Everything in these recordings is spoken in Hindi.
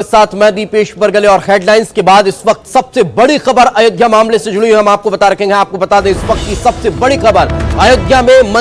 साथ मैं दीपेश बरगले और हेडलाइंस के बाद इस वक्त सबसे बड़ी खबर अयोध्या मामले से जुड़ी हुई हम आपको बता रखेंगे। आपको बता दें इस वक्त की सबसे बड़ी खबर अयोध्या में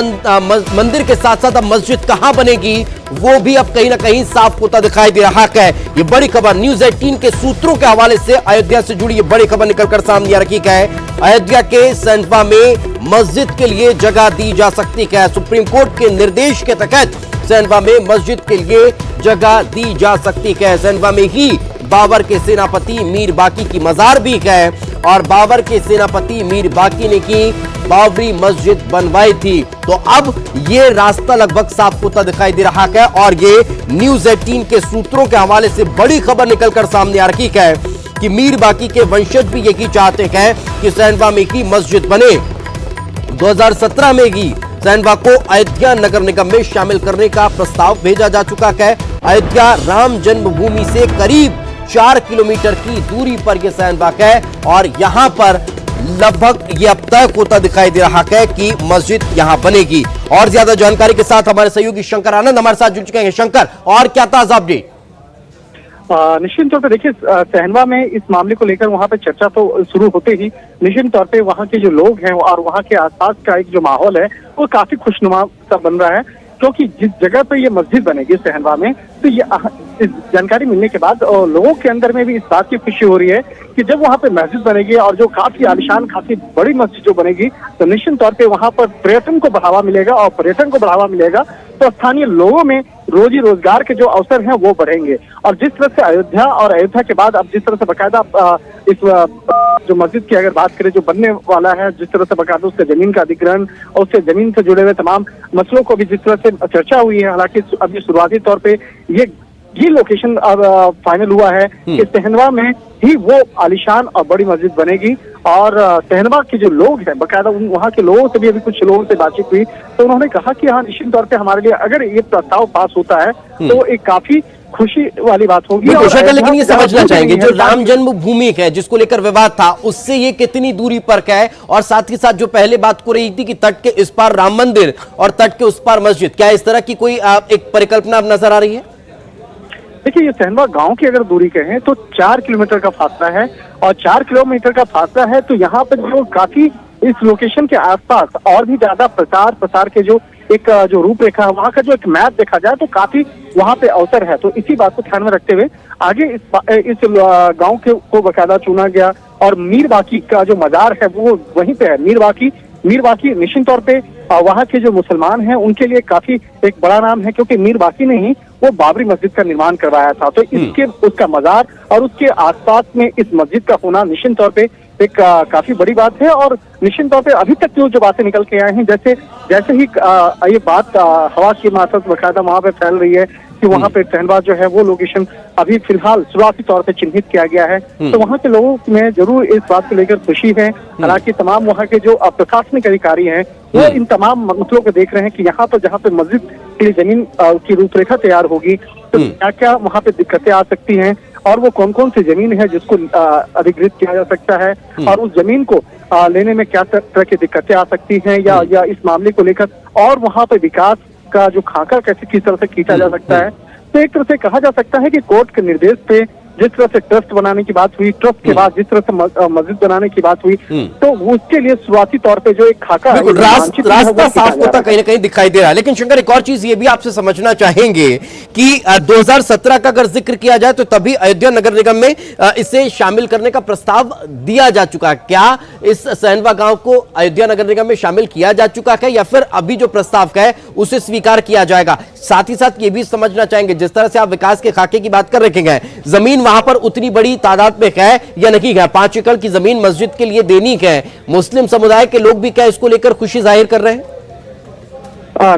मंदिर के साथ साथ अब मस्जिद कहां बनेगी वो भी अब कहीं ना कहीं साफ होता दिखाई दे रहा है। ये बड़ी खबर न्यूज 18 के सूत्रों के हवाले से अयोध्या से जुड़ी ये बड़ी खबर निकलकर सामने आ रखी है। अयोध्या के सैंडवा में मस्जिद के लिए जगह दी जा सकती है। सुप्रीम कोर्ट के निर्देश के तहत सैंडवा में मस्जिद के लिए जगह दी जा सकती है। सैंडवा में ही बाबर के सेनापति मीर बाकी की मजार भी है और बाबर के सेनापति मीर बाकी ने की बाबरी मस्जिद बनवाई थी। तो अब ये रास्ता लगभग साफ होता दिखाई दे रहा है और ये न्यूज 18 के सूत्रों के हवाले से बड़ी खबर निकलकर सामने आ रही है कि मीर बाकी के वंशज भी यही चाहते हैं कि सैंडवा में ही मस्जिद बने। 2017 में ही सैंडवा को अयोध्या नगर निगम में शामिल करने का प्रस्ताव भेजा जा चुका है। अयोध्या राम जन्मभूमि से करीब 4 किलोमीटर की दूरी पर यह सैंडवा है और यहां पर लगभग ये अब तक होता दिखाई दे रहा है कि मस्जिद यहां बनेगी। और ज्यादा जानकारी के साथ हमारे सहयोगी शंकर आनंद हमारे साथ जुड़ चुके हैं। शंकर, और क्या ताजा अपडेट? निश्चित तौर पे देखिए, सैंडवा में इस मामले को लेकर वहां पे चर्चा तो शुरू होते ही निश्चित तौर पे वहां के जो लोग हैं और वहां के आसपास का एक जो माहौल है वो काफी खुशनुमा सा बन रहा है, क्योंकि जिस जगह पे ये मस्जिद बनेगी सैंडवा में, तो ये इस जानकारी मिलने के बाद लोगों के अंदर में भी इस बात की खुशी हो रही है कि जब वहाँ पे मस्जिद बनेगी और जो काफी आलिशान काफी बड़ी मस्जिद जो बनेगी तो निश्चित तौर पे वहाँ पर पर्यटन को बढ़ावा मिलेगा और पर्यटन को बढ़ावा मिलेगा तो स्थानीय लोगों में रोजी रोजगार के जो अवसर हैं वो बढ़ेंगे। और जिस तरह से अयोध्या और अयोध्या के बाद अब जिस तरह से बाकायदा इस जो मस्जिद की अगर बात करें जो बनने वाला है, जिस तरह से बाकायदा उसके जमीन का अधिग्रहण और उससे जमीन से जुड़े हुए तमाम मसलों को भी जिस तरह से चर्चा हुई है, हालांकि अभी शुरुआती तौर पे ये लोकेशन अब फाइनल हुआ है कि सैंडवा में ही वो आलिशान और बड़ी मस्जिद बनेगी। और सैंडवा के जो लोग हैं बाकायदा वहाँ के लोगों से भी अभी कुछ लोगों से बातचीत हुई तो उन्होंने कहा कि हाँ, निश्चित तौर पे हमारे लिए अगर ये प्रस्ताव पास होता है तो एक काफी खुशी वाली बात होगी। लेकिन ये समझना चाहेंगे जो राम जन्मभूमि है जिसको लेकर विवाद था उससे ये कितनी दूरी पर है, और साथ ही साथ जो पहले बात हो रही थी कि तट के इस पार राम मंदिर और तट के उस पार मस्जिद, क्या इस तरह की कोई एक परिकल्पना अब नजर आ रही है? देखिए, ये सैंडवा गांव की अगर दूरी कहें तो 4 किलोमीटर का फासला है और 4 किलोमीटर का फासला है तो यहाँ पर जो काफी इस लोकेशन के आसपास और भी ज्यादा प्रसार के जो एक जो रूपरेखा है वहाँ का जो एक मैप देखा जाए तो काफी वहाँ पे अवसर है। तो इसी बात को ध्यान में रखते हुए आगे इस गांव को बाकायदा चुना गया और मीर बाकी का जो मजार है वो वहीं पे है। मीर बाकी निश्चित तौर पे वहाँ के जो मुसलमान हैं उनके लिए काफी एक बड़ा नाम है, क्योंकि मीर बाकी ने ही वो बाबरी मस्जिद का निर्माण करवाया था। तो इसके उसका मजार और उसके आसपास में इस मस्जिद का होना निश्चित तौर पे एक काफी बड़ी बात है। और निश्चित तौर पे अभी तक जो बातें निकल के आए हैं, जैसे ही ये बात हवा की मार्फत बाकायदा वहाँ पे फैल रही है कि वहाँ पे सैंडवा जो है वो लोकेशन अभी फिलहाल शुरुआती तौर पे चिन्हित किया गया है, तो वहाँ के लोगों में जरूर इस बात को लेकर खुशी है। हालांकि तमाम वहाँ के जो प्रशासनिक अधिकारी हैं वो इन तमाम मसलों को देख रहे हैं कि यहाँ पर जहाँ पे मस्जिद के लिए जमीन की रूपरेखा तैयार होगी तो क्या क्या वहाँ पे दिक्कतें आ सकती हैं और वो कौन कौन सी जमीन है जिसको अधिग्रहित किया जा सकता है और उस जमीन को लेने में क्या तरह की दिक्कतें आ सकती हैं या इस मामले को लेकर और वहाँ पे विकास का जो खाका कैसे किस तरह से खींचा जा सकता है। तो एक तरह से कहा जा सकता है कि कोर्ट के निर्देश पे जिस तरह से ट्रस्ट बनाने की बात हुई, ट्रस्ट के बाद जिस तरह से मस्जिद बनाने की बात हुई, तो उसके लिए शुरुआती तौर पे जो एक खाका रास्ता साफ होता कहीं ना कहीं दिखाई दे रहा है। लेकिन शंकर, एक और चीज ये भी आपसे समझना चाहेंगे कि 2017 का अगर जिक्र किया जाए तो तभी अयोध्या नगर निगम में इसे शामिल करने का प्रस्ताव दिया जा चुका है। क्या इस सैंडवा गांव को अयोध्या नगर निगम में शामिल किया जा चुका है या फिर अभी जो प्रस्ताव का है उसे स्वीकार किया जाएगा? साथ ही साथ ये भी समझना चाहेंगे जिस तरह से आप विकास के खाके की बात कर रखे हैं, जमीन वहां पर उतनी बड़ी तादाद में है या नहीं है? 5 एकड़ की जमीन मस्जिद के लिए देनी है। मुस्लिम समुदाय के लोग भी क्या इसको लेकर खुशी जाहिर कर रहे हैं?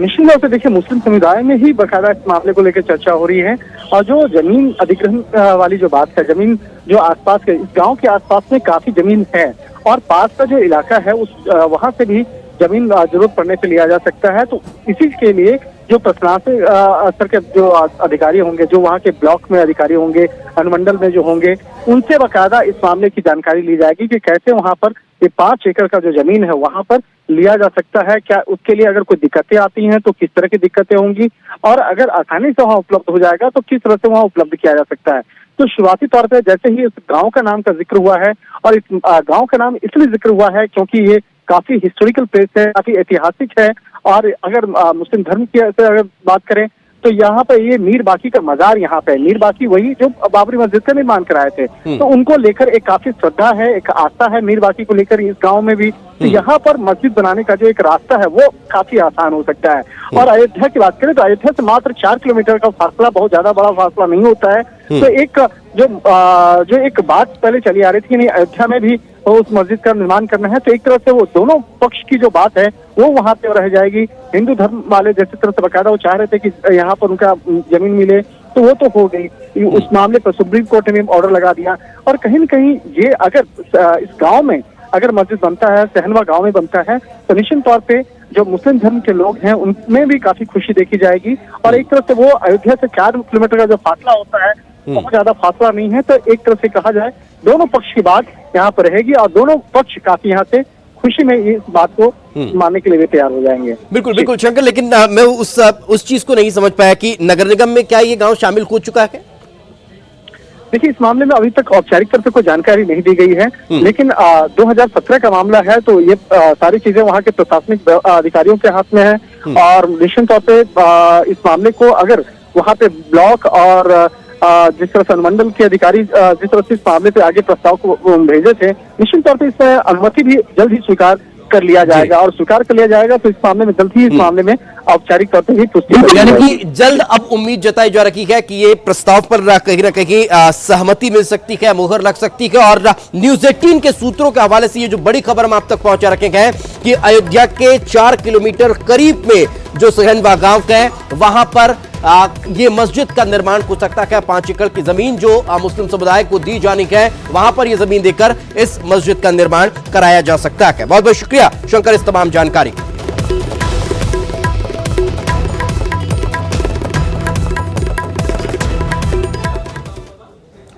निश्चित तौर से देखिए, मुस्लिम समुदाय में ही बाकायदा इस मामले को लेकर चर्चा हो रही है और जो जमीन अधिग्रहण वाली जो बात है, जमीन जो आसपास के इस गांव के आसपास में काफी जमीन है और पास का जो इलाका है उस वहां से भी जमीन जरूरत पड़ने से लिया जा सकता है। तो इसी के लिए जो प्रशासनिक स्तर के जो अधिकारी होंगे, जो वहाँ के ब्लॉक में अधिकारी होंगे, अनुमंडल में जो होंगे, उनसे बाकायदा इस मामले की जानकारी ली जाएगी कि कैसे वहाँ पर ये 5 एकड़ का जो जमीन है वहाँ पर लिया जा सकता है। क्या उसके लिए अगर कोई दिक्कतें आती हैं तो किस तरह की दिक्कतें होंगी और अगर आसानी से वहाँ उपलब्ध हो जाएगा तो किस तरह से वहाँ उपलब्ध किया जा सकता है। तो शुरुआती तौर पे जैसे ही इस गांव का नाम का जिक्र हुआ है, और इस गांव का नाम इसलिए जिक्र हुआ है क्योंकि ये काफी हिस्टोरिकल प्लेस है, काफी ऐतिहासिक है। और अगर मुस्लिम धर्म की अगर बात करें तो यहाँ पे ये मीर बाकी का मजार यहाँ पे, मीर बाकी वही जो बाबरी मस्जिद का निर्माण कराए थे, तो उनको लेकर एक काफी श्रद्धा है, एक आस्था है मीर बाकी को लेकर इस गांव में भी। तो यहाँ पर मस्जिद बनाने का जो एक रास्ता है वो काफी आसान हो सकता है। और अयोध्या की बात करें तो अयोध्या से मात्र 4 किलोमीटर का फासला बहुत ज्यादा बड़ा फासला नहीं होता है। तो एक जो एक बात पहले चली आ रही थी कि नहीं अयोध्या में भी उस मस्जिद का निर्माण करना है, तो एक तरह से वो दोनों पक्ष की जो बात है वो वहां पे रह जाएगी। हिंदू धर्म वाले जैसे तरह से बकायदा वो चाह रहे थे कि यहाँ पर उनका जमीन मिले, तो वो तो हो गई। उस मामले पर सुप्रीम कोर्ट ने ऑर्डर लगा दिया। और कहीं न कहीं ये अगर इस गांव में अगर मस्जिद बनता है, सहनवा गांव में बनता है, तो निश्चित तौर पे जो मुस्लिम धर्म के लोग हैं उनमें भी काफी खुशी देखी जाएगी। और एक तरह से वो अयोध्या से 4 किलोमीटर का जो फासला होता है बहुत ज्यादा फासला नहीं है। तो एक तरह से कहा जाए दोनों पक्ष की बात यहाँ पर रहेगी और दोनों पक्ष काफी यहाँ से खुशी में इस बात को मानने के लिए भी तैयार हो जाएंगे। बिल्कुल बिल्कुल शंकर, लेकिन मैं उस चीज को नहीं समझ पाया कि नगर निगम में क्या ये गांव शामिल हो चुका है? देखिए इस मामले में अभी तक औपचारिक तौर पे कोई जानकारी नहीं दी गई है, लेकिन 2017 का मामला है, तो ये सारी चीजें वहाँ के प्रशासनिक अधिकारियों के हाथ में है। और निश्चित तौर पे इस मामले को अगर वहाँ पे ब्लॉक और जिस तरह से अनुमंडल के अधिकारी जिस तरह से इस मामले पे आगे प्रस्ताव को भेजे थे, निश्चित तौर पे इसमें अनुमति भी जल्द ही स्वीकार कर लिया जाएगा। और स्वीकार कर लिया जाएगा तो इस मामले में जल्द ही इस मामले में औपचारिक तौर पर ही पुष्टि, यानी कि जल्द अब उम्मीद जताई जा रही है कि ये प्रस्ताव पर कहीं ना कहीं सहमति मिल सकती है, मुहर लग सकती है। और न्यूज 18 के सूत्रों के हवाले से ये जो बड़ी खबर हम आप तक पहुंचा रखे हैं कि अयोध्या के 4 किलोमीटर करीब में जो सहनवा गांव का है वहां पर ये मस्जिद का निर्माण हो सकता है। 5 एकड़ की जमीन जो मुस्लिम समुदाय को दी जानी है, वहां पर यह जमीन देकर इस मस्जिद का निर्माण कराया जा सकता है। बहुत बहुत शुक्रिया शंकर इस तमाम जानकारी।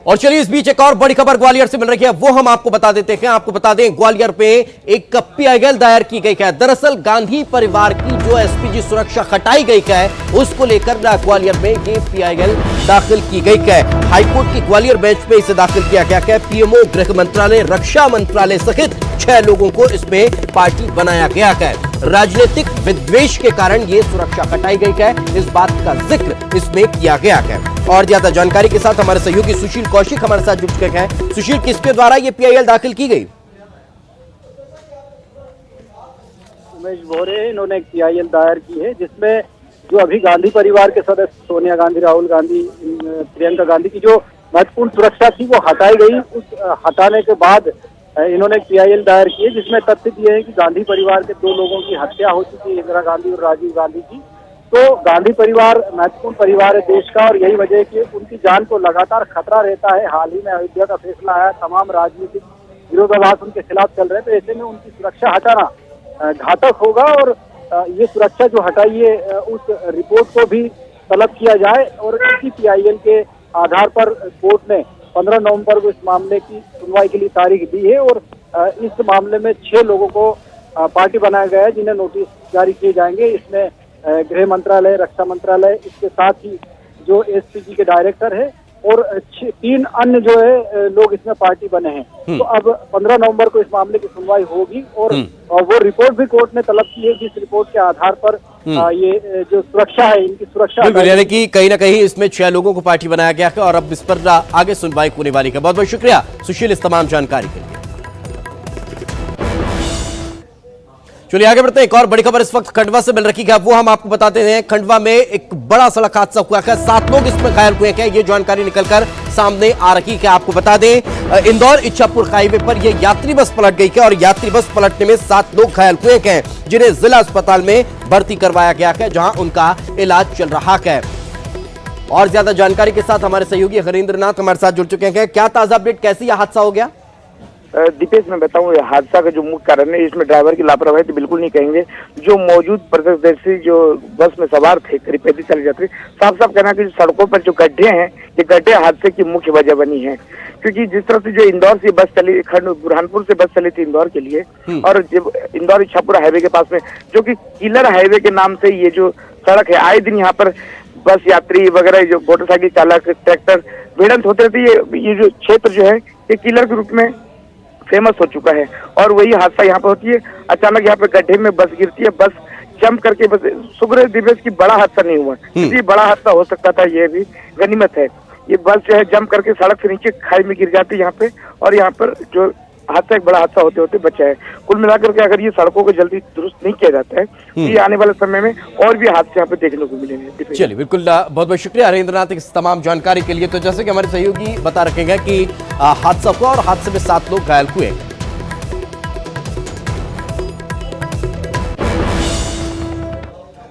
और चलिए इस बीच एक और बड़ी खबर ग्वालियर से मिल रही है, वो हम आपको बता देते हैं। आपको बता दें ग्वालियर पे एक PIL दायर की गई है। दरअसल गांधी परिवार की जो SPG सुरक्षा हटाई गई है उसको लेकर ग्वालियर में ये PIL दाखिल की गई है। हाईकोर्ट की ग्वालियर बेंच पे इसे दाखिल किया गया है। PMO गृह मंत्रालय, रक्षा मंत्रालय सहित 6 लोगों को इसमें पार्टी बनाया गया है। राजनीतिक विद्वेष के कारण ये सुरक्षा हटाई गई है, इस बात का जिक्र इसमें किया गया है। और ज्यादा जानकारी के साथ हमारे सहयोगी सुशील कौशिक हमारे साथ जुड़ चुके हैं। सुशील, किसके द्वारा ये PIL दाखिल की गई? उमेश भोरे इन्होंने एक PIL दायर की है जिसमें जो अभी गांधी परिवार के सदस्य सोनिया गांधी, राहुल गांधी, प्रियंका गांधी की जो महत्वपूर्ण सुरक्षा थी वो हटाई गई। उस हटाने के बाद इन्होंने एक PIL दायर की है जिसमें तथ्य दिए हैं कि गांधी परिवार के 2 लोगों की हत्या हो चुकी है, इंदिरा गांधी और राजीव गांधी की। तो गांधी परिवार महत्वपूर्ण परिवार है देश का और यही वजह है कि उनकी जान को लगातार खतरा रहता है। हाल ही में अयोध्या का फैसला आया, तमाम राजनीतिक विरोधाभास उनके खिलाफ चल रहे हैं, तो ऐसे में उनकी सुरक्षा हटाना घातक होगा। और ये सुरक्षा जो हटाई है उस रिपोर्ट को भी तलब किया जाए। और इसी PIL के आधार पर कोर्ट ने 15 नवंबर को इस मामले की सुनवाई के लिए तारीख दी है। और इस मामले में 6 लोगों को पार्टी बनाया गया है जिन्हें नोटिस जारी किए जाएंगे। इसमें गृह मंत्रालय, रक्षा मंत्रालय, इसके साथ ही जो SPG के डायरेक्टर है और 3 अन्य जो है लोग इसमें पार्टी बने हैं। तो अब 15 नवंबर को इस मामले की सुनवाई होगी और वो रिपोर्ट भी कोर्ट ने तलब की है जिस रिपोर्ट के आधार पर ये जो सुरक्षा है इनकी सुरक्षा, यानी कि कहीं ना कहीं इसमें 6 लोगों को पार्टी बनाया गया है और अब इस पर आगे सुनवाई होने वाली है। बहुत बहुत शुक्रिया सुशील इस तमाम जानकारी के लिए। चलिए आगे बढ़ते हैं। एक और बड़ी खबर इस वक्त खंडवा से मिल रही है, वो हम आपको बताते हैं। खंडवा में एक बड़ा सड़क हादसा हुआ है, 7 लोग इसमें घायल हुए हैं। ये जानकारी निकलकर सामने आ रही है। आपको बता दें इंदौर इच्छापुर हाईवे पर यह यात्री बस पलट गई है और यात्री बस पलटने में 7 लोग घायल हुए हैं जिन्हें जिला अस्पताल में भर्ती करवाया गया है जहां उनका इलाज चल रहा है। और ज्यादा जानकारी के साथ हमारे सहयोगी हरिंद्र नाथ हमारे साथ जुड़ चुके हैं। क्या ताजा अपडेट, कैसे यह हादसा हो गया? दीपेश, मैं बताऊं हादसा का जो मुख्य कारण है इसमें ड्राइवर की लापरवाही तो बिल्कुल नहीं कहेंगे। जो मौजूद प्रत्यक्षदर्शी जो बस में सवार थे करीब 35-40 यात्री, साफ साफ कहना कि सड़कों पर जो गड्ढे हैं ये गड्ढे हादसे की मुख्य वजह बनी है। क्योंकि जिस तरह से जो इंदौर से बस चली, बुरहानपुर से बस चली थी इंदौर के लिए और जब इंदौर इच्छापुर हाईवे के पास में जो कि किलर हाईवे के नाम से ये जो सड़क है, आए दिन यहाँ पर बस यात्री वगैरह जो मोटरसाइकिल चालक, ट्रैक्टर भिड़ंत होते रहती ये जो क्षेत्र जो है ये किलर के रूप में फेमस हो चुका है। और वही हादसा यहाँ पर होती है, अचानक यहाँ पे गड्ढे में बस गिरती है, बस जंप करके बस शुक्र दिवस की बड़ा हादसा नहीं हुआ, क्योंकि बड़ा हादसा हो सकता था, ये भी गनीमत है। ये बस जो है जंप करके सड़क से नीचे खाई में गिर जाती है यहाँ पे, और यहाँ पर जो हादसा एक बड़ा हादसा होते होते बचा है। कुल मिलाकर के अगर ये सड़कों को जल्दी दुरुस्त नहीं किया जाता है तो ये आने वाले समय में और भी हादसे यहाँ पे देखने को मिलेंगे। चलिए, बिल्कुल बहुत बहुत शुक्रिया हरेंद्रनाथ इस तमाम जानकारी के लिए। तो जैसे कि हमारे सहयोगी बता रखेंगे कि हादसा हुआ और हादसे में 7 लोग घायल हुए।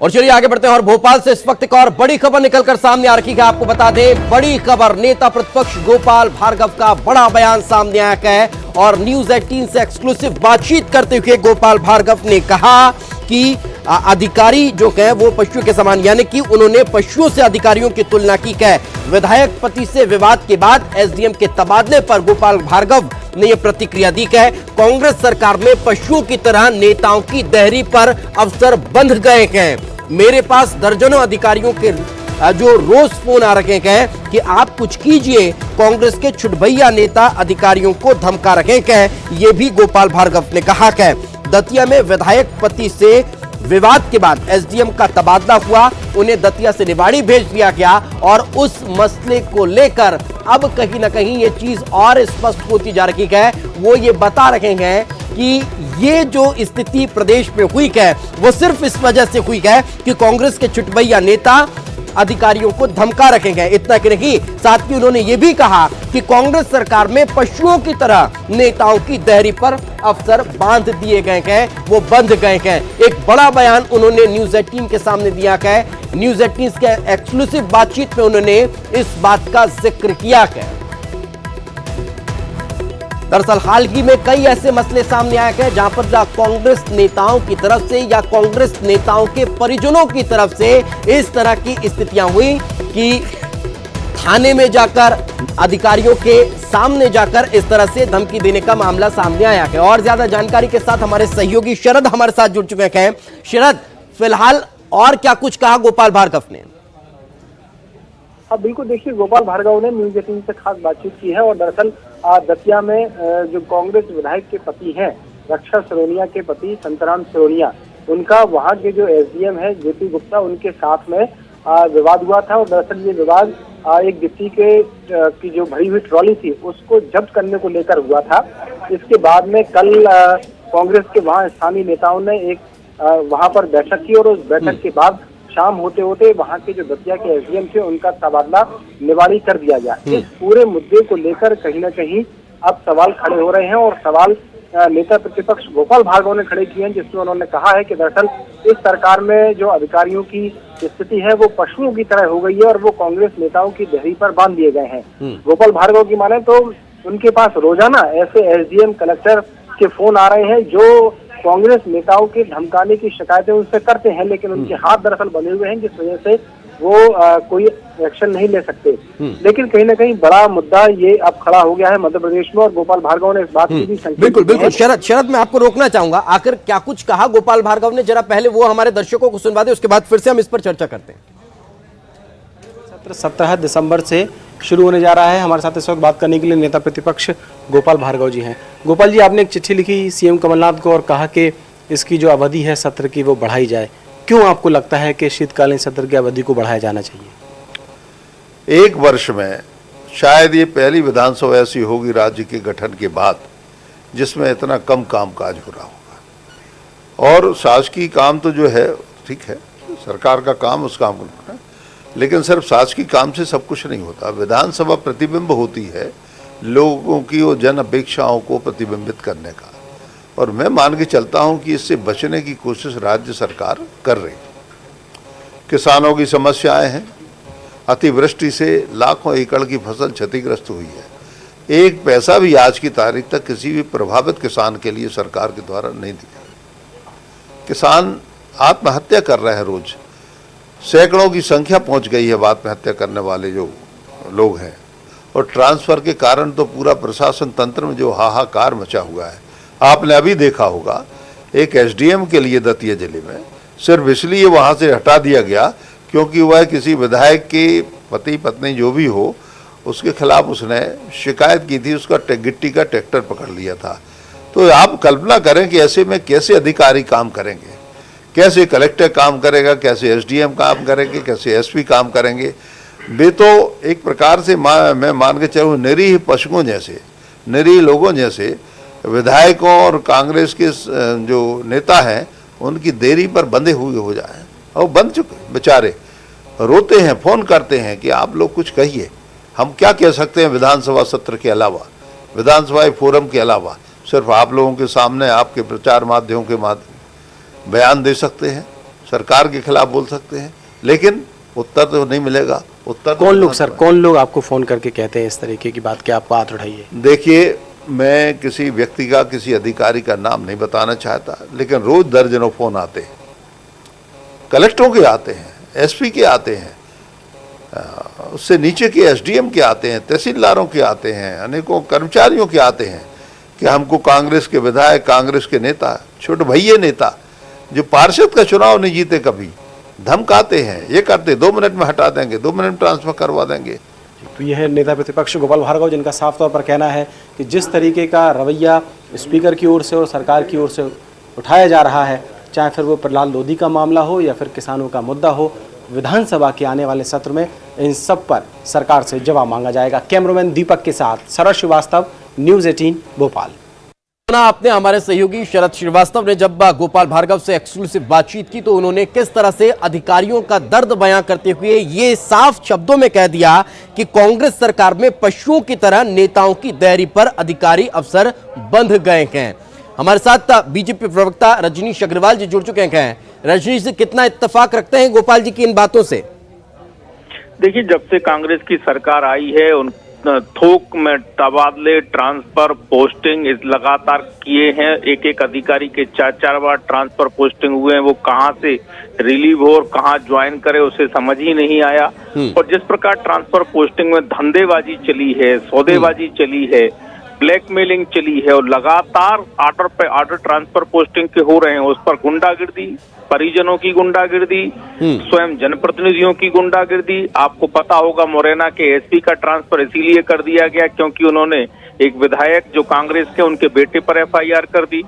और चलिए आगे बढ़ते हैं और भोपाल से इस वक्त एक और बड़ी खबर निकलकर सामने आ रही है। आपको बता दें, बड़ी खबर, नेता प्रतिपक्ष गोपाल भार्गव का बड़ा बयान सामने आया है और न्यूज 18 से एक्सक्लूसिव बातचीत करते हुए गोपाल भार्गव ने कहा कि अधिकारी जो है वो पशुओं के समान, यानी कि उन्होंने पशुओं से अधिकारियों की तुलना की है। विधायक पति से विवाद के बाद एसडीएम के तबादले पर गोपाल भार्गव ने यह प्रतिक्रिया दी है। कांग्रेस सरकार में पशुओं की तरह नेताओं की देहरी पर अफसर बंध गए हैं। मेरे पास दर्जनों अधिकारियों के जो रोज फोन आ रखे हैं कि आप कुछ कीजिए। कांग्रेस के छुटभैया नेता अधिकारियों को धमका रखे हैं, ये भी गोपाल भार्गव ने कहा है। दतिया में विधायक पति से विवाद के बाद एसडीएम का तबादला हुआ, उन्हें दतिया से निवाड़ी भेज दिया गया और उस मसले को लेकर अब कहीं ना कहीं ये चीज और स्पष्ट होती जा रही है। वो ये बता रहे हैं कि ये जो स्थिति प्रदेश में हुई है वो सिर्फ इस वजह से हुई है कि कांग्रेस के छुटभैया नेता अधिकारियों को धमका रखे गए। इतना कि नहीं, साथ ही उन्होंने ये भी कहा कि कांग्रेस सरकार में पशुओं की तरह नेताओं की देहरी पर अफसर बांध दिए गए हैं, वो बंध गए हैं। एक बड़ा बयान उन्होंने न्यूज 18 के सामने दिया है। न्यूज 18 के एक्सक्लूसिव बातचीत में उन्होंने इस बात का जिक्र किया है। दरअसल हाल ही में कई ऐसे मसले सामने आए हैं जहां पर कांग्रेस नेताओं की तरफ से या कांग्रेस नेताओं के परिजनों की तरफ से इस तरह की स्थितियां हुई कि थाने में जाकर अधिकारियों के सामने जाकर इस तरह से धमकी देने का मामला सामने आया है। और ज्यादा जानकारी के साथ हमारे सहयोगी शरद हमारे साथ जुड़ चुके हैं। शरद, फिलहाल और क्या कुछ कहा गोपाल भार्गव ने? अब बिल्कुल देखिए, गोपाल भार्गव ने न्यूज 18 से खास बातचीत की है और दरअसल दतिया में जो कांग्रेस विधायक के पति हैं, रक्षा सिरोनिया के पति संतराम सिरोनिया, उनका वहां के जो एसडीएम है जेपी गुप्ता, उनके साथ में विवाद हुआ था। और दरअसल ये विवाद एक गिट्टी की जो भरी हुई ट्रॉली थी उसको जब्त करने को लेकर हुआ था। इसके बाद में कल कांग्रेस के वहां स्थानीय नेताओं ने एक वहां पर बैठक की और उस बैठक के बाद शाम होते होते वहां के जो दतिया के एसडीएम थे उनका तबादला निवाड़ी कर दिया गया। इस पूरे मुद्दे को लेकर कहीं ना कहीं अब सवाल खड़े हो रहे हैं और सवाल नेता प्रतिपक्ष गोपाल भार्गव ने खड़े किए हैं, जिसमें उन्होंने कहा है कि दरअसल इस सरकार में जो अधिकारियों की स्थिति है वो पशुओं की तरह हो गई है और वो कांग्रेस नेताओं की देहरी पर बांध दिए गए हैं। गोपाल भार्गव की माने तो उनके पास रोजाना ऐसे एसडीएम कलेक्टर के फोन आ रहे हैं जो कांग्रेस नेताओं के धमकाने की शिकायतें उनसे करते हैं, लेकिन उनके हाथ दरअसल बने हुए हैं, जिस वजह से वो कोई एक्शन नहीं ले सकते। लेकिन कहीं ना कहीं बड़ा मुद्दा ये अब खड़ा हो गया है मध्य प्रदेश में और गोपाल भार्गव ने इस बात की भी संकेत बिल्कुल बिल्कुल। शरद मैं आपको रोकना चाहूंगा, आखिर क्या कुछ कहा गोपाल भार्गव ने, जरा पहले वो हमारे दर्शकों को सुनवा दे, उसके बाद फिर से हम इस पर चर्चा करते हैं। सत्र 17 दिसंबर से शुरू होने जा रहा है। हमारे साथ इस वक्त बात करने के लिए नेता प्रतिपक्ष गोपाल भार्गव जी हैं। गोपाल जी, आपने एक चिट्ठी लिखी सीएम कमलनाथ को और कहा कि इसकी जो अवधि है सत्र की वो बढ़ाई जाए। क्यों आपको लगता है कि शीतकालीन सत्र की अवधि को बढ़ाया जाना चाहिए? एक वर्ष में शायद ये पहली विधानसभा ऐसी होगी राज्य के गठन के बाद जिसमें इतना कम कामकाज हो रहा होगा। और शासकीय काम तो जो है ठीक है, सरकार का काम उस काम को करना, लेकिन सिर्फ शासकीय काम से सब कुछ नहीं होता। विधानसभा प्रतिबिंब होती है लोगों की और जन अपेक्षाओं को प्रतिबिंबित करने का, और मैं मान के चलता हूं कि इससे बचने की कोशिश राज्य सरकार कर रही है। किसानों की समस्याएं हैं, अतिवृष्टि से लाखों एकड़ की फसल क्षतिग्रस्त हुई है। एक पैसा भी आज की तारीख तक किसी भी प्रभावित किसान के लिए सरकार के द्वारा नहीं दिया। किसान आत्महत्या कर रहे हैं, रोज सैकड़ों की संख्या पहुंच गई है आत्महत्या करने वाले जो लोग हैं। और ट्रांसफर के कारण तो पूरा प्रशासन तंत्र में जो हाहाकार मचा हुआ है, आपने अभी देखा होगा। एक एसडीएम के लिए दतिया जिले में सिर्फ इसलिए वहां से हटा दिया गया क्योंकि वह किसी विधायक के पति पत्नी जो भी हो उसके खिलाफ उसने शिकायत की थी, उसका गिट्टी का ट्रैक्टर पकड़ लिया था। तो आप कल्पना करें कि ऐसे में कैसे अधिकारी काम करेंगे, कैसे कलेक्टर काम करेगा, कैसे एसडीएम काम करेंगे, कैसे एसपी काम करेंगे। वे तो एक प्रकार से मैं मान के चलूँ निरीह पशुओं जैसे, निरीह लोगों जैसे विधायकों और कांग्रेस के जो नेता हैं उनकी देरी पर बंधे हुए हो जाए, और बंध चुके बेचारे, रोते हैं, फोन करते हैं कि आप लोग कुछ कहिए, हम क्या कह सकते हैं विधानसभा सत्र के अलावा, विधानसभा फोरम के अलावा। सिर्फ आप लोगों के सामने आपके प्रचार माध्यमों के माध्यम बयान दे सकते हैं, सरकार के खिलाफ बोल सकते हैं, लेकिन उत्तर तो नहीं मिलेगा। उत्तर कौन लोग सर, कौन लोग आपको फोन करके कहते हैं इस तरीके की बात कि आप बात उठाइए? देखिए, मैं किसी व्यक्ति का, किसी अधिकारी का नाम नहीं बताना चाहता, लेकिन रोज दर्जनों फोन आते हैं, कलेक्टरों के आते हैं, एसपी के आते हैं, उससे नीचे के एसडीएम के आते हैं, तहसीलदारों के आते हैं, अनेकों कर्मचारियों के आते हैं कि हमको कांग्रेस के विधायक, कांग्रेस के नेता, छोटे भैया नेता जो पार्षद का चुनाव नहीं जीते कभी, धमकाते हैं, ये करते 2 मिनट में हटा देंगे, 2 मिनट में ट्रांसफर करवा देंगे। तो यह है नेता प्रतिपक्ष गोपाल भार्गव, जिनका साफ तौर पर कहना है कि जिस तरीके का रवैया स्पीकर की ओर से और सरकार की ओर से उठाया जा रहा है, चाहे फिर वो प्रहलाद लोधी का मामला हो या फिर किसानों का मुद्दा हो, विधानसभा के आने वाले सत्र में इन सब पर सरकार से जवाब मांगा जाएगा। कैमरामैन दीपक के साथ शरद श्रीवास्तव, न्यूज़ 18 भोपाल। आपने हमारे सहयोगी शरद श्रीवास्तव ने जब गोपाल भार्गव से एक्सक्लूसिव बातचीत की तो उन्होंने किस तरह से अधिकारियों का दर्द बयां करते हुए ये साफ शब्दों में कह दिया कि कांग्रेस सरकार में पशुओं की तरह नेताओं की दैरी पर अधिकारी अफसर बंध गए हैं। हमारे साथ बीजेपी प्रवक्ता रजनीश अग्रवाल जी जुड़ चुके हैं। रजनीश जी, कितना इत्तेफाक रखते हैं गोपाल जी की इन बातों से? देखिए, जब से कांग्रेस की सरकार आई है उन थोक में तबादले, ट्रांसफर, पोस्टिंग लगातार किए हैं। एक एक अधिकारी के 4-4 बार ट्रांसफर पोस्टिंग हुए हैं। वो कहां से रिलीव हो और कहां ज्वाइन करे उसे समझ ही नहीं आया। और जिस प्रकार ट्रांसफर पोस्टिंग में धंधेबाजी चली है, सौदेबाजी चली है, ब्लैकमेलिंग चली है और लगातार आर्डर पे आर्डर ट्रांसफर पोस्टिंग के हो रहे हैं, उस पर गुंडागिर्दी, परिजनों की गुंडागिर्दी, स्वयं जनप्रतिनिधियों की गुंडागिर्दी। आपको पता होगा मुरैना के एसपी का ट्रांसफर इसीलिए कर दिया गया क्योंकि उन्होंने एक विधायक जो कांग्रेस के उनके बेटे पर एफआईआर कर दी।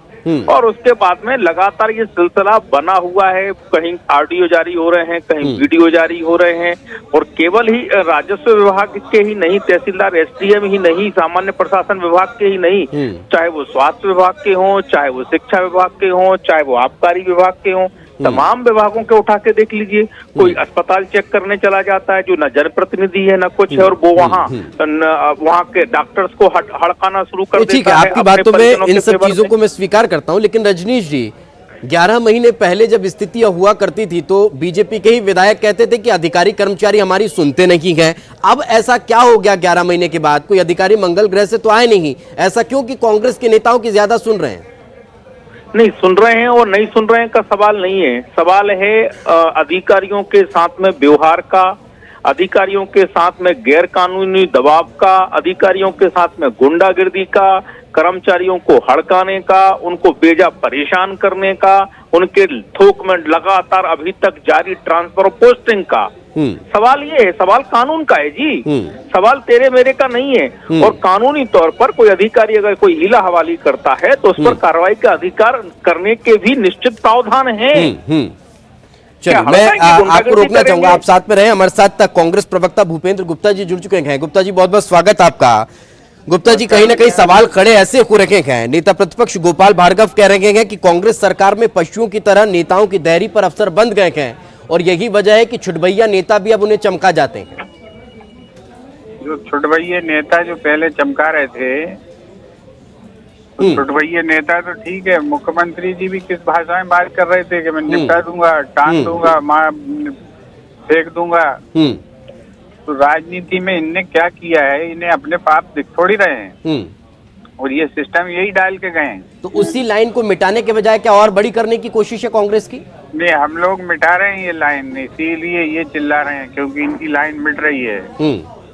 और उसके बाद में लगातार ये सिलसिला बना हुआ है। कहीं ऑडियो जारी हो रहे हैं, कहीं वीडियो जारी हो रहे हैं। और केवल ही राजस्व विभाग के ही नहीं, तहसीलदार, एसडीएम ही नहीं, सामान्य प्रशासन विभाग के ही नहीं, चाहे वो स्वास्थ्य विभाग के हों, चाहे वो शिक्षा विभाग के हों, चाहे वो आबकारी विभाग के हों, तमाम विभागों के उठा के देख लीजिए। कोई अस्पताल चेक करने चला जाता है जो न जनप्रतिनिधि है न कुछ है, और वो वहाँ के डॉक्टर्स को हड़काना शुरू कर देता है। ठीक है, आपकी बातों में इन सब चीजों को मैं स्वीकार करता हूं, लेकिन रजनीश जी, 11 महीने पहले जब स्थितियां हुआ करती थी तो बीजेपी के ही विधायक कहते थे कि अधिकारी कर्मचारी हमारी सुनते नहीं हैं। अब ऐसा क्या हो गया 11 महीने के बाद? कोई अधिकारी मंगल ग्रह से तो आए नहीं, ऐसा क्यों कि कांग्रेस के नेताओं की ज्यादा सुन रहे हैं? नहीं सुन रहे हैं और नहीं सुन रहे हैं का सवाल नहीं है। सवाल है अधिकारियों के साथ में व्यवहार का, अधिकारियों के साथ में गैर कानूनी दबाव का, अधिकारियों के साथ में गुंडागिर्दी का, कर्मचारियों को हड़काने का, उनको बेजा परेशान करने का, उनके थोक में लगातार अभी तक जारी ट्रांसफर पोस्टिंग का। सवाल ये है, सवाल कानून का है जी, सवाल तेरे मेरे का नहीं है। और कानूनी तौर पर कोई अधिकारी अगर कोई हीला हवाली करता है तो उस पर कार्रवाई का अधिकार करने के भी निश्चित प्रावधान है। चलिए, मैं आपको रोकना चाहूंगा, आप साथ में रहे। हमारे साथ कांग्रेस प्रवक्ता भूपेंद्र गुप्ता जी जुड़ चुके हैं। गुप्ता जी, बहुत बहुत स्वागत आपका। गुप्ता जी, कहीं ना कहीं सवाल खड़े ऐसे हो रखे हैं, नेता प्रतिपक्ष गोपाल भार्गव कह रहे हैं कि कांग्रेस सरकार में पशुओं की तरह नेताओं की दैरी पर अफसर बंध गए हैं और यही वजह है कि छुटभैया नेता भी अब उन्हें चमका जाते हैं। जो छुटभैया नेता जो पहले चमका रहे थे, छुटभैया नेता तो ठीक है, मुख्यमंत्री जी भी किस भाषा में बात कर रहे थे कि मैं निपटा दूंगा, टांग दूंगा, मार फेंक दूंगा। तो राजनीति में इनने क्या किया है, इन्हें अपने पाप दिख थोड़ी रहे हैं और ये सिस्टम यही डाल के गए हैं। तो उसी लाइन को मिटाने के बजाय क्या और बड़ी करने की कोशिश है कांग्रेस की? नहीं, हम लोग मिटा रहे हैं ये लाइन, इसीलिए ये चिल्ला रहे हैं क्योंकि इनकी लाइन मिट रही है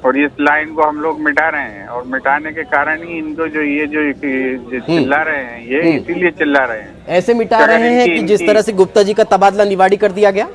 और इस लाइन को हम लोग मिटा रहे हैं। और मिटाने के कारण ही इनको जो ये जो चिल्ला रहे हैं, ये इसीलिए चिल्ला रहे हैं। ऐसे मिटा रहे हैं कि जिस तरह से गुप्ता जी का तबादला निवाड़ी कर दिया गया।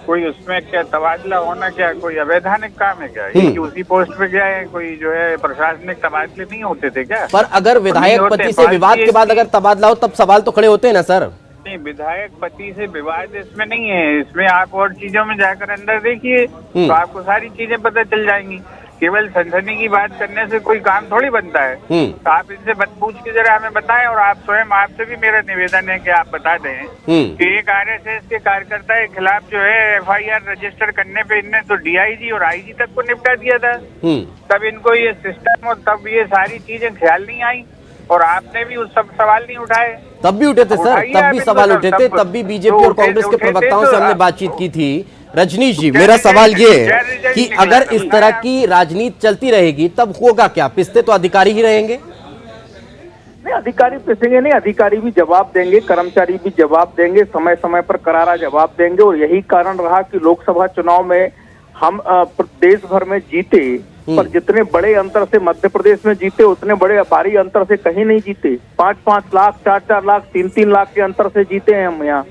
कोई उसमें क्या तबादला होना क्या कोई अवैधानिक काम है क्या? ये कि उसी पोस्ट पे गया है, कोई जो है प्रशासनिक तबादले नहीं होते थे क्या? पर अगर विधायक नहीं होते, पति से विवाद के बाद अगर तबादला हो तब सवाल तो खड़े होते हैं ना सर। नहीं, विधायक पति से विवाद इसमें नहीं है। इसमें आप और चीजों में जाकर अंदर देखिए तो आपको सारी चीजें पता चल जाएंगी। केवल सनसनी की बात करने से कोई काम थोड़ी बनता है। तो आप इनसे पूछ के जरा हमें बताएं, और आप स्वयं, आपसे भी मेरा निवेदन है कि आप बता दें कि एक आरएसएस के कार्यकर्ता के खिलाफ जो है एफआईआर रजिस्टर करने पे इनने तो डीआईजी और आईजी तक को निपटा दिया था। तब इनको ये सिस्टम और तब ये सारी चीजें ख्याल नहीं आई, और आपने भी उस सब सवाल नहीं उठाए। तब भी उठे थे सर, तब भी सवाल उठे थे, तब भी बीजेपी और कांग्रेस के प्रवक्ताओं से हमने बातचीत की थी। रजनीश जी, मेरा सवाल ये है कि अगर इस तरह की राजनीति चलती रहेगी तब होगा क्या? पिसते तो अधिकारी ही रहेंगे। नहीं, अधिकारी पिसेंगे नहीं, अधिकारी भी जवाब देंगे, कर्मचारी भी जवाब देंगे, समय समय पर करारा जवाब देंगे। और यही कारण रहा कि लोकसभा चुनाव में हम देश भर में जीते, पर जितने बड़े अंतर से मध्य प्रदेश में जीते उतने बड़े भारी अंतर से कहीं नहीं जीते। 5-5 लाख, 4-4 लाख, 3-3 लाख के अंतर से जीते हैं हम यहाँ।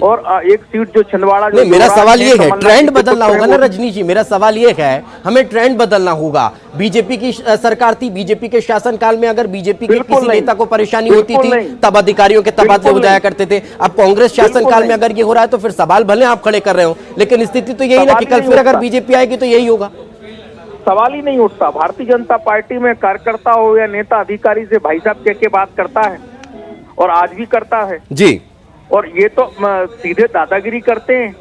और एक सीट जो छिंदवाड़ा, जो मेरा सवाल ये है, ट्रेंड बदलना होगा ना रजनीश जी। मेरा सवाल ये है, हमें ट्रेंड बदलना होगा। बीजेपी की सरकार थी, बीजेपी के शासनकाल में अगर बीजेपी के किसी नेता को परेशानी होती थी तब अधिकारियों के तबादले हो जाया करते थे। अब कांग्रेस शासनकाल में अगर ये हो रहा है तो फिर सवाल भले आप खड़े कर रहे हो, लेकिन स्थिति तो यही ना कि कल फिर अगर बीजेपी आएगी तो यही होगा। सवाल ही नहीं उठता। भारतीय जनता पार्टी में कार्यकर्ता हो या नेता अधिकारी से भाई साहब कह के बात करता है, और आज भी करता है जी। और ये तो सीधे दादागिरी करते हैं।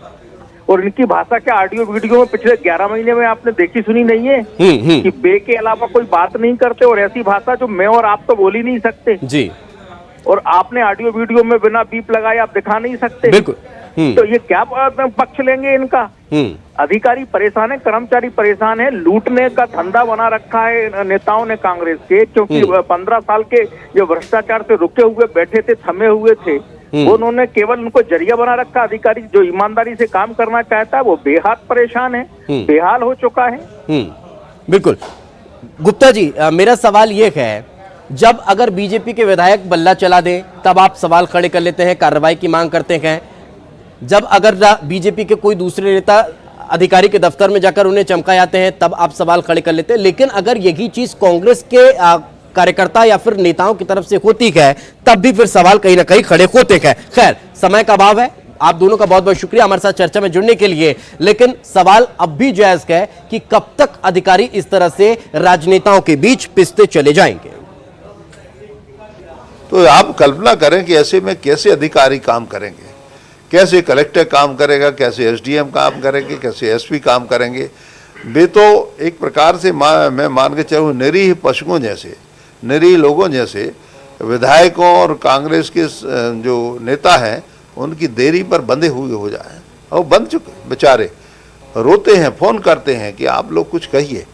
और इनकी भाषा क्या ऑडियो वीडियो में पिछले 11 महीने में आपने देखी सुनी नहीं है कि बे के अलावा कोई बात नहीं करते, और ऐसी भाषा जो मैं और आप तो बोल ही नहीं सकते जी। और आपने ऑडियो वीडियो में बिना बीप लगाए आप दिखा नहीं सकते। बिल्कुल। तो ये क्या पक्ष लेंगे इनका? अधिकारी परेशान है, कर्मचारी परेशान है, लूटने का धंधा बना रखा है नेताओं ने कांग्रेस के। क्योंकि 15 साल के जो भ्रष्टाचार से रुके हुए बैठे थे, थमे हुए थे, वो उन्होंने केवल उनको जरिया बना रखा। अधिकारी जो ईमानदारी से काम करना चाहता है वो बेहाल परेशान है, बेहाल हो चुका है। बिल्कुल। गुप्ता जी, मेरा सवाल ये है, जब अगर बीजेपी के विधायक बल्ला चला दें तब आप सवाल खड़े कर लेते हैं, कार्रवाई की मांग करते हैं। जब अगर बीजेपी के कोई दूसरे नेता अधिकारी के दफ्तर में जाकर उन्हें चमकाए आते हैं तब आप सवाल खड़े कर लेते हैं। लेकिन अगर यही चीज कांग्रेस के कार्यकर्ता या फिर नेताओं की तरफ से होती है तब भी फिर सवाल कहीं ना कहीं खड़े होते हैं। खैर, समय का अभाव है। आप दोनों का बहुत बहुत शुक्रिया हमारे साथ चर्चा में जुड़ने के लिए। लेकिन सवाल अब भी जायज है कि कब तक अधिकारी इस तरह से राजनेताओं के बीच पिसते चले जाएंगे। तो आप कल्पना करें कि ऐसे में कैसे अधिकारी काम करेंगे, कैसे कलेक्टर काम करेगा, कैसे एसडीएम काम करेंगे, कैसे एसपी काम करेंगे। वे तो एक प्रकार से मैं मान के चलूँ निरीह पशुओं जैसे, निरीह लोगों जैसे विधायकों और कांग्रेस के जो नेता हैं उनकी देरी पर बंधे हुए हो जाए। और बंध चुके बेचारे, रोते हैं, फोन करते हैं कि आप लोग कुछ कहिए।